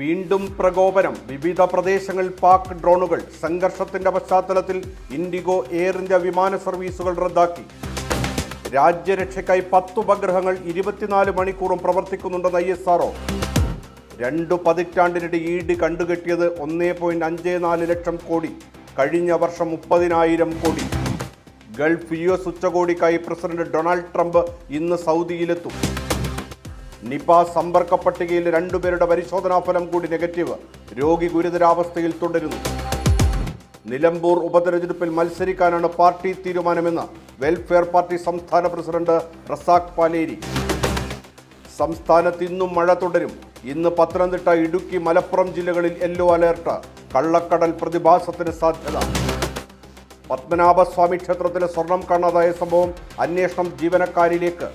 വീണ്ടും പ്രകോപനം. വിവിധ പ്രദേശങ്ങളിൽ പാക് ഡ്രോണുകൾ. സംഘർഷത്തിന്റെ പശ്ചാത്തലത്തിൽ ഇൻഡിഗോ എയർ ഇന്ത്യ വിമാന സർവീസുകൾ റദ്ദാക്കി. രാജ്യരക്ഷയ്ക്കായി 10 ഉപഗ്രഹങ്ങൾ 24 മണിക്കൂറും പ്രവർത്തിക്കുന്നുണ്ടെന്ന് ISRO. 2 പതിറ്റാണ്ടിനിടെ ഈട് കണ്ടുകെട്ടിയത് 1.54 ലക്ഷം കോടി. കഴിഞ്ഞ വർഷം 30,000 കോടി. ഗൾഫ് US ഉച്ചകോടിക്കായി പ്രസിഡന്റ് ഡൊണാൾഡ് ട്രംപ് ഇന്ന് സൗദിയിലെത്തും. നിപ സമ്പർക്ക പട്ടികയിൽ 2 പേരുടെ പരിശോധനാ ഫലം കൂടി നെഗറ്റീവ്. രോഗി ഗുരുതരാവസ്ഥയിൽ തുടരുന്നു. നിലമ്പൂർ ഉപതെരഞ്ഞെടുപ്പിൽ മത്സരിക്കാനാണ് പാർട്ടി തീരുമാനമെന്ന് വെൽഫെയർ പാർട്ടി സംസ്ഥാന പ്രസിഡന്റ് റസാഖ് പാലേരി. സംസ്ഥാനത്ത് ഇന്നും മഴ തുടരും. ഇന്ന് പത്തനംതിട്ട, ഇടുക്കി, മലപ്പുറം ജില്ലകളിൽ യെല്ലോ അലേർട്ട്. കള്ളക്കടൽ പ്രതിഭാസത്തിന് സാധ്യത. പത്മനാഭസ്വാമി ക്ഷേത്രത്തിലെ സ്വർണം കാണാതായ സംഭവം അന്വേഷണം ജീവനക്കാരിലേക്ക്.